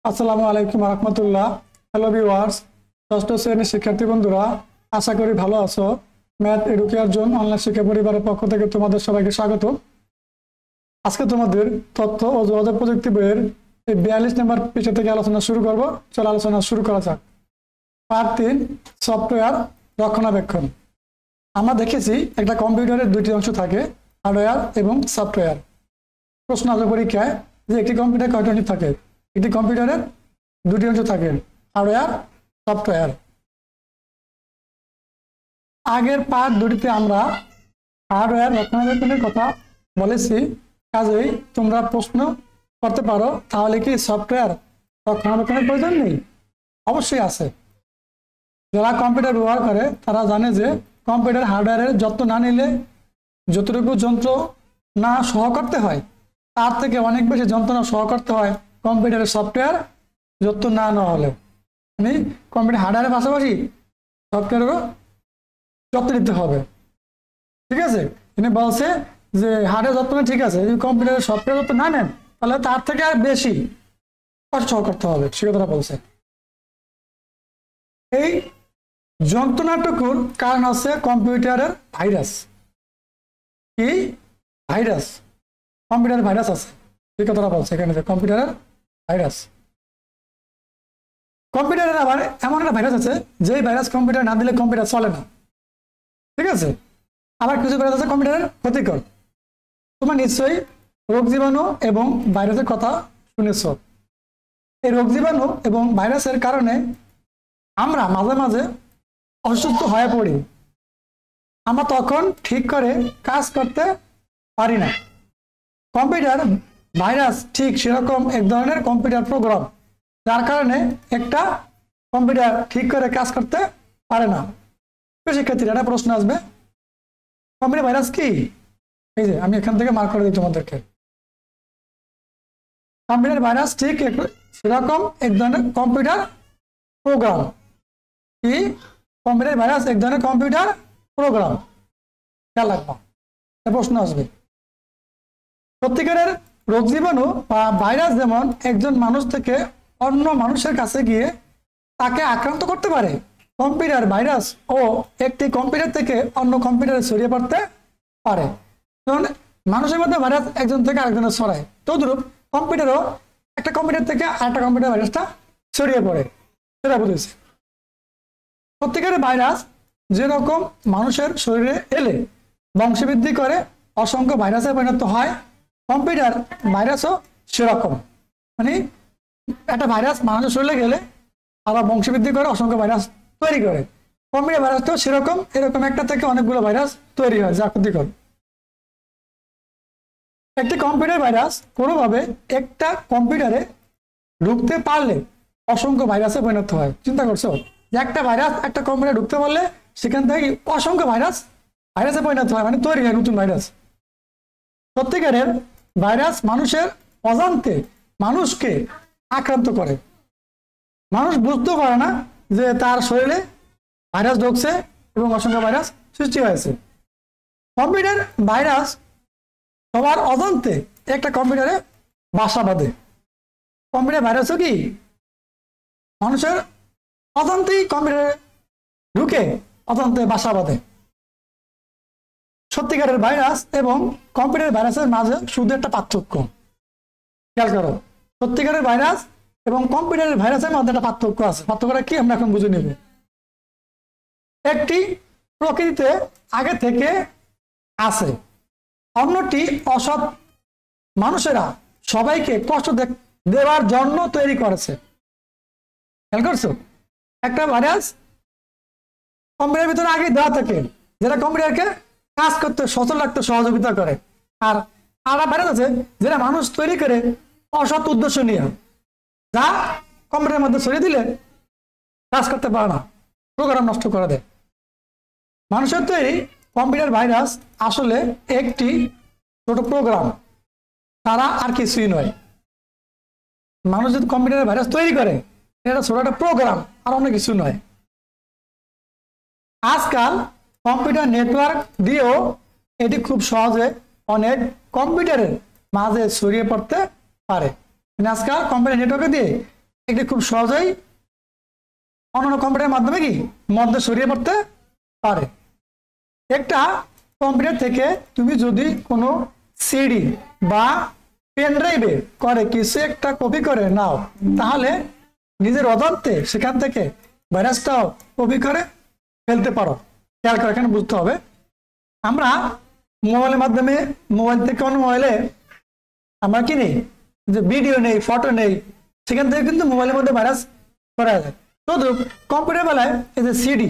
আসসালামু আলাইকুম রহমতুল্লাহ। Hello viewers, ষষ্ঠ শ্রেণীর শিক্ষার্থী বন্ধুরা, আশা করি ভালো আছো। ম্যাথ এডুকেয়ার জোন অনলাইন শিক্ষা পরিবারের পক্ষ থেকে তোমাদের সবাইকে স্বাগত। আজকে তোমাদের তথ্য ও যোগাযোগ প্রযুক্তি বইয়ের এই 42 নম্বর পৃষ্ঠা থেকে আলোচনা শুরু করব। চলো আলোচনা শুরু করা যাক। পার্ট 3, সফটওয়্যার রক্ষণাবেক্ষণ। আমরা দেখেছি একটা কম্পিউটারের দুটি অংশ থাকে, হার্ডওয়্যার এবং সফটওয়্যার। প্রশ্ন আসবে পরীক্ষায় যে একটি কম্পিউটার কয়টি অংশ থাকে। একটি কম্পিউটারের দুটি অংশ থাকে, হার্ডওয়্যার, সফটওয়্যার। আগের পার্ট দুটিতে আমরা হার্ডওয়্যার রক্ষণাবেক্ষণের কথা বলেছি, কাজেই তোমরা প্রশ্ন করতে পারো তাহলে কি সফটওয়্যার রক্ষণাবেক্ষণের প্রয়োজন নেই? অবশ্যই আছে। যারা কম্পিউটার ব্যবহার করে তারা জানে যে কম্পিউটার হার্ডওয়্যারের যত্ন না নিলে যতটুকু যন্ত্র না সহ করতে হয় তার থেকে অনেক বেশি যন্ত্রণা সহ করতে হয় কম্পিউটারের সফটওয়্যার যত্ন না নেওয়া হলে। মানে কম্পিউটার হার্ডওয়্যারের পাশাপাশি সফটওয়্যারেরও যত্ন নিতে হবে। ঠিক আছে, তিনি বলছে যে হার্ডওয়্যার যত্ন ঠিক আছে, যদি কম্পিউটারের সফটওয়্যার যত্ন না নেন তাহলে তার থেকে আর বেশি কষ্ট সহ করতে হবে, সে কথাটা বলছে। এই যন্ত্রণাটুকুর কারণ হচ্ছে কম্পিউটারের ভাইরাস। কি ভাইরাস? কম্পিউটারের ভাইরাস আছে, এই কথাটা বলছে এখানে যে কম্পিউটারের ভাইরাস। কম্পিউটারের আবার এমন একটা ভাইরাস আছে যে ভাইরাস কম্পিউটার না দিলে কম্পিউটার চলে না। ঠিক আছে, আবার কিছু ভাইরাস আছে কম্পিউটারের ক্ষতিকর। তোমরা নিশ্চয়ই রোগ জীবাণু এবং ভাইরাসের কথা শুনেছ। এই রোগ জীবাণু এবং ভাইরাসের কারণে আমরা মাঝে মাঝে অসুস্থ হয়ে পড়ি। আমরা তখন ঠিক করে কাজ করতে পারি না। কম্পিউটার ভাইরাস ঠিক সেরকম এক ধরনের কম্পিউটার প্রোগ্রাম, যার কারণে একটা কম্পিউটার ঠিক করে কাজ করতে পারে না। শিক্ষার্থীরা একটা প্রশ্ন আসবে, কম্পিউটার ভাইরাস কি? এই যে আমি এখান থেকে মার্ক করে দিই তোমাদেরকে। কম্পিউটার ভাইরাস ঠিক সেরকম এক ধরনের কম্পিউটার প্রোগ্রাম। কি? কম্পিউটার ভাইরাস এক ধরনের কম্পিউটার প্রোগ্রাম। খেয়াল রাখবা, প্রশ্ন আসবে। সত্যিকারের রোগ জীবাণু বা ভাইরাস যেমন একজন মানুষ থেকে অন্য মানুষের কাছে গিয়ে তাকে আক্রান্ত করতে পারে, কম্পিউটার ভাইরাস ও একটি কম্পিউটার থেকে অন্য কম্পিউটারে ছড়িয়ে পড়তে পারে। কারণ মানুষের মধ্যে ভাইরাস একজন থেকে আরেকজনের ছড়ায়, তদ্রূপ কম্পিউটারও একটা কম্পিউটার থেকে আরেকটা কম্পিউটার ভাইরাসটা ছড়িয়ে পড়ে, সেটা বুঝেছে। সত্যিকারের ভাইরাস যেরকম মানুষের শরীরে এলে বংশবৃদ্ধি করে অসংখ্য ভাইরাসে পরিণত হয়, কম্পিউটার ভাইরাসও সেরকম। মানে একটা ভাইরাস মানুষের শরীরে গেলে আবার বংশবৃদ্ধি করে অসংখ্য ভাইরাস তৈরি করে। কম্পিউটার ভাইরাসটাও সেরকম, এরকম একটা থেকে অনেকগুলো ভাইরাস তৈরি হয় যা ক্ষতিকর। একটি কম্পিউটার ভাইরাস কোনোভাবে একটা কম্পিউটারে ঢুকতে পারলে অসংখ্য ভাইরাসে পরিণত হয়। চিন্তা করছো যে একটা ভাইরাস একটা কম্পিউটারে ঢুকতে পারলে সেখান থেকে অসংখ্য ভাইরাসে পরিণত হয়, মানে তৈরি হয় নতুন ভাইরাস। সত্যিকারের ভাইরাস মানুষের অজান্তে মানুষকে আক্রান্ত করে। মানুষ বুঝতেও পারে না যে তার শরীরে ভাইরাস ঢুকছে এবং অসংখ্য ভাইরাস সৃষ্টি হয়েছে। কম্পিউটার ভাইরাস সবার অজান্তে একটা কম্পিউটারে বাসা বাঁধে। কম্পিউটার ভাইরাসও কি মানুষের অজান্তেই কম্পিউটারে ঢুকে অজান্তে বাসা বাঁধে। সত্যিকারের ভাইরাস এবং কম্পিউটার ভাইরাসের মাঝে শুধু একটা পার্থক্য। খেয়াল করো, সত্যিকারের ভাইরাস এবং কম্পিউটারের ভাইরাসের মধ্যে একটা পার্থক্য আছে। পার্থক্যটা কি আমরা এখন বুঝে নেব। একটি প্রকৃতিতে আগে থেকে আছে, অন্যটি অসৎ মানুষেরা সবাইকে কষ্ট দেওয়ার জন্য তৈরি করেছে। খেয়াল করছো, একটা ভাইরাস কম্পিউটারের ভিতরে আগে দেওয়া থাকে যেটা কম্পিউটারকে কাজ করতে সচল রাখতে সহযোগিতা করে, আর আলাদা ভাইরাস আছে যেটা মানুষ তৈরি করে অসৎ উদ্দেশ্য নিয়ে, যা কম্পিউটারের মধ্যে ছড়িয়ে দিলে কাজ করতে পারে না, প্রোগ্রাম নষ্ট করে দেয়। মানুষের তৈরি কম্পিউটার ভাইরাস আসলে একটি ছোট প্রোগ্রাম, তারা আর কিছুই নয়। মানুষ যদি কম্পিউটারের ভাইরাস তৈরি করে এটা ছোট একটা প্রোগ্রাম, আর অনেক কিছু নয়। আজকাল কম্পিউটার নেটওয়ার্ক দিয়েও এটি খুব সহজে অনেক কম্পিউটারের মাঝে ছড়িয়ে পড়তে পারে। আজকাল কম্পিউটার নেটওয়ার্ক দিয়ে এটি খুব সহজেই অন্যান্য কম্পিউটারের মাধ্যমে কি মধ্যে ছড়িয়ে পড়তে পারে। একটা কম্পিউটার থেকে তুমি যদি কোনো সিডি বা পেন ড্রাইভে করে কিছু একটা কপি করে নাও, তাহলে নিজের অজান্তে সেখান থেকে ভাইরাসটাও কপি করে ফেলতে পারো। খেয়াল করে এখানে বুঝতে হবে, আমরা মোবাইলের মাধ্যমে মোবাইল থেকে অন্য মোবাইলে আমরা কি নেই, যে ভিডিও নেই, ফটো নেই, সেখান থেকে কিন্তু মোবাইলের মধ্যে ভাইরাস করা যায়। শুধু কম্পিউটার বেলায় এই যে সিডি,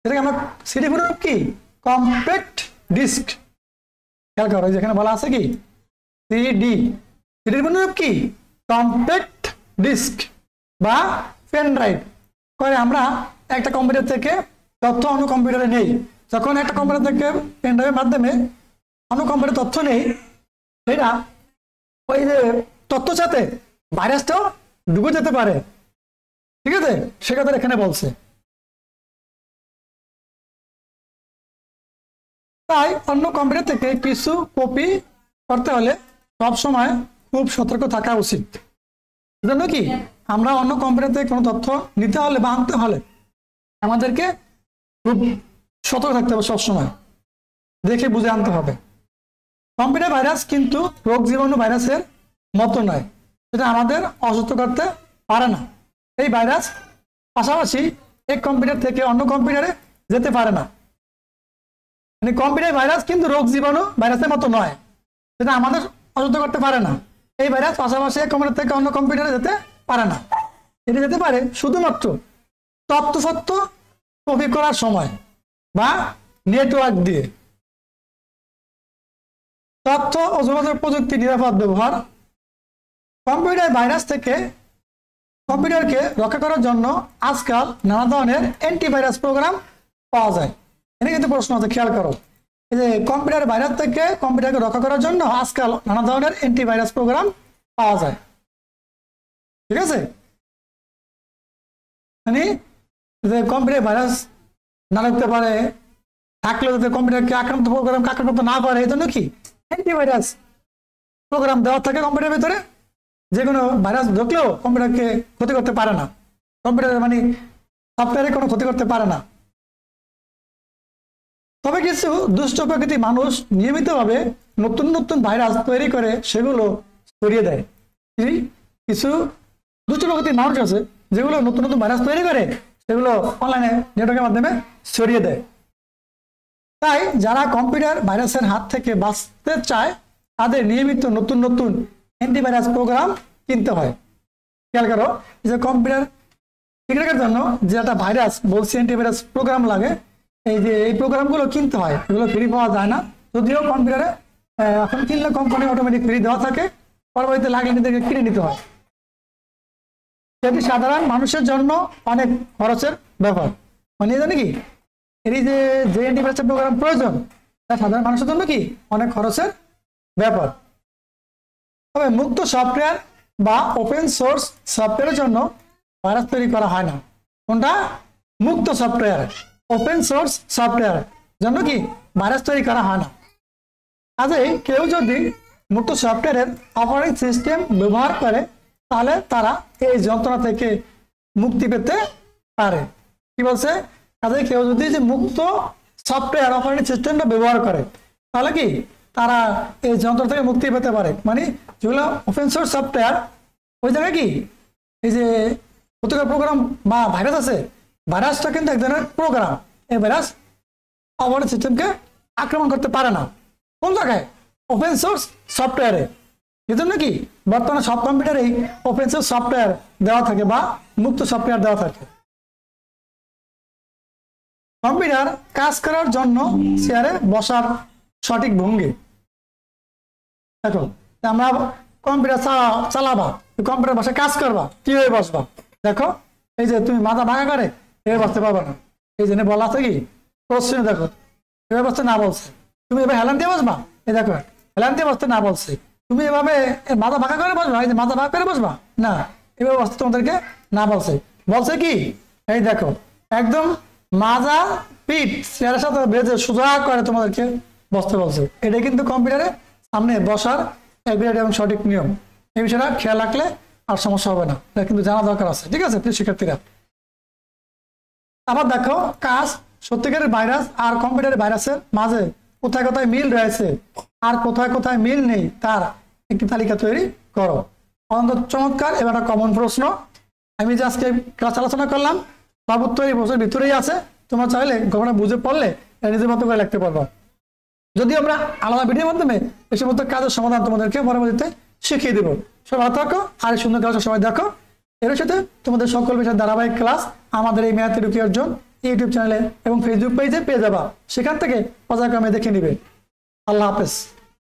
এটাকে আমরা সিডি বলব কি কম্প্যাক্ট ডিস্ক। খেয়াল করো যেখানে বলা আছে কি সিডি, সিডির বলব কি কম্প্যাক্ট ডিস্ক বা পেন ড্রাইভ। করে আমরা একটা কম্পিউটার থেকে তথ্য অন্য কম্পিউটারে নেই, যখন একটা কম্পিউটার থেকে পেন ড্রাইভের মাধ্যমে অন্য কম্পিউটারে তথ্য নেই, সেটা ওই যে তথ্যের সাথে ভাইরাসটাও ঢুকে যেতে পারে। ঠিক আছে, সে কথা এখানে বলছে। তাই অন্য কম্পিউটার থেকে কিছু কপি করতে হলে সবসময় খুব সতর্ক থাকা উচিত। জন্য কি আমরা অন্য কম্পিউটার থেকে কোনো তথ্য নিতে হলে বা আনতে হলে আমাদেরকে খুব সতর্ক থাকতে হবে, সবসময় দেখে বুঝে আনতে হবে। কম্পিউটার ভাইরাস কিন্তু রোগ জীবাণু ভাইরাসের মতো নয়, সেটা আমাদের অসুস্থ করতে পারে না। এই ভাইরাস পাশাপাশি এক কম্পিউটার থেকে অন্য কম্পিউটারে যেতে পারে না। মানে কম্পিউটার ভাইরাস কিন্তু রোগ জীবাণু ভাইরাসের মতো নয়, সেটা আমাদের অসুস্থ করতে পারে না। এই ভাইরাস পাশাপাশি এক কম্পিউটার থেকে অন্য কম্পিউটারে যেতে পারে না। এটা যেতে পারে শুধুমাত্র তথ্য সত্য কপি করার সময় বা নেটওয়ার্ক দিয়ে। তথ্য ও যোগাযোগ প্রযুক্তি নিরাপদ ব্যবহার। কম্পিউটার ভাইরাস থেকে কম্পিউটারকে রক্ষা করার জন্য আজকাল নানা ধরনের অ্যান্টিভাইরাস প্রোগ্রাম পাওয়া যায়। এটা কিন্তু প্রশ্ন আছে, খেয়াল করো। এই যে কম্পিউটার ভাইরাস থেকে কম্পিউটারকে রক্ষা করার জন্য আজকাল নানা ধরনের অ্যান্টিভাইরাস প্রোগ্রাম পাওয়া যায়। ঠিক আছে, মানে যে কম্পিউটার ভাইরাস না লাগতে পারে, থাকলেও যাতে কম্পিউটারকে আক্রান্ত প্রোগ্রাম আক্রান্ত না করে, এই জন্য কি অ্যান্টিভাইরাস প্রোগ্রাম দেওয়া থাকে কম্পিউটারের ভিতরে। যে কোনো ভাইরাস ঢুকলেও কম্পিউটারকে ক্ষতি করতে পারে না, কম্পিউটার মানে সফটওয়্যারে কোনো ক্ষতি করতে পারে না। তবে কিছু দুষ্ট প্রকৃতির মানুষ নিয়মিতভাবে নতুন নতুন ভাইরাস তৈরি করে সেগুলো ছড়িয়ে দেয়। কিছু দুষ্ট প্রকৃতির মানুষ আছে যেগুলো নতুন নতুন ভাইরাস তৈরি করে সেগুলো অনলাইনে নেটওয়ার্কের মাধ্যমে ছড়িয়ে দেয়। তাই যারা কম্পিউটার ভাইরাসের হাত থেকে বাঁচতে চায় তাদের নিয়মিত নতুন নতুন অ্যান্টিভাইরাস প্রোগ্রাম কিনতে হয়। খেয়াল করো, যে কম্পিউটার ঠিক রাখার জন্য যে একটা ভাইরাস বলছি অ্যান্টিভাইরাস প্রোগ্রাম লাগে, এই যে এই প্রোগ্রামগুলো কিনতে হয়, এগুলো ফ্রি পাওয়া যায় না। যদিও কম্পিউটারে এখন কিনলে কোম্পানি অটোমেটিক ফ্রি দেওয়া থাকে, পরবর্তীতে লাগলে নিজেকে কিনে নিতে হয়। এটি সাধারণ মানুষের জন্য অনেক খরচের ব্যাপার। মানে জানি কি এর যে অ্যান্টিভাইরাস প্রোগ্রাম প্রয়োজন তা সাধারণ মানুষের জন্য কি অনেক খরচের ব্যাপার। তবে মুক্ত সফটওয়্যার বা ওপেন সোর্স সফটওয়্যারের জন্য ভাইরাস তৈরি করা হয় না। কোনটা? মুক্ত সফটওয়্যার, ওপেন সোর্স সফটওয়্যার জন্য কি ভাইরাস তৈরি করা হয় না। কাজেই কেউ যদি মুক্ত সফটওয়্যারের অপারেটিং সিস্টেম ব্যবহার করে তাহলে তারা এই যন্ত্রণা থেকে মুক্তি পেতে পারে। কি বলছে? কাজেই কেউ যদি যে মুক্ত সফটওয়্যার অপারেটিং সিস্টেমটা ব্যবহার করে তাহলে কি তারা এই যন্ত্র থেকে মুক্তি পেতে পারে। মানে যেগুলো ওপেন সোর্স সফটওয়্যার, ওই জায়গায় কি এই যে ক্ষতিকর প্রোগ্রাম বা ভাইরাস আছে, ভাইরাসটা কিন্তু এক ধরনের প্রোগ্রাম। এই ভাইরাস অপারেটিং সিস্টেমকে আক্রমণ করতে পারে না। কোন জায়গায়? ওপেন সোর্স সফটওয়্যারে। এই জন্য কি বর্তমানে সব কম্পিউটারেই ওপেন সোর্স সফটওয়্যার দেওয়া থাকে বা মুক্ত সফটওয়্যার দেওয়া থাকে। কম্পিউটার কাজ করার জন্য চেয়ারে বসার সঠিক ভঙ্গি। দেখো আমরা কম্পিউটার চালাবা, কম্পিউটার বসে কাজ করবা, কিভাবে বসবা? দেখো এই যে তুমি মাথা ভাঙা করে এভাবে বসতে পারবে না। এই জন্য বলা আছে কি কোশ্চেন, দেখো এভাবে বসতে না বলছে। তুমি এভাবে হেলান দিয়ে বসবা, এই দেখো হেলান দিয়ে বসতে না বলছে। তুমি এভাবে মাথা ভাঙা করে বসবা, এই যে মাথা ভাঙা করে বসবা না, এভাবে বসতে তোমাদেরকে না বলছে। বলছে কি এই দেখো একদম মাজা পিঠ চেয়ারের সাথে বেঁধে সোজা করে তোমাদেরকে বসতে বলছে। এটা কিন্তু কম্পিউটারে সামনে বসার একবিরাট এবং সঠিক নিয়ম। এই বিষয়টা খেয়াল রাখলে আর সমস্যা হবে না, এটা কিন্তু জানা দরকার আছে। ঠিক আছে প্রিয় শিক্ষার্থীরা, আবার দেখো কাজ সত্যিকারের ভাইরাস আর কম্পিউটারের ভাইরাসের মাঝে কোথায় কোথায় মিল রয়েছে আর কোথায় কোথায় মিল নেই তার একটি তালিকা তৈরি করো। অন্তত চমৎকার, এবার একটা কমন প্রশ্ন আমি যে আজকে ক্লাস আলোচনা করলাম সব উত্তর এই প্রশ্নের ভিতরেই আছে। তোমরা চাইলে ঘটনা বুঝে পড়লে নিজের মতো করে লিখতে পারবা। যদি আমরা আলাদা ভিডিওর মাধ্যমে এই সমস্ত কাজের সমাধান তোমাদেরকে পরবর্তীতে শিখিয়ে দেবো। সব ভালো থাকো আর এই সুন্দর ক্লাসের সময় দেখো। এর সাথে তোমাদের সকল বিষয়ের ধারাবাহিক ক্লাস আমাদের এই ম্যাথ এডুকেশন ইউটিউব চ্যানেলে এবং ফেসবুক পেজে পেয়ে যাবা, সেখান থেকে পর্যায়ক্রমে দেখে নিবে। আল্লাহ হাফেজ।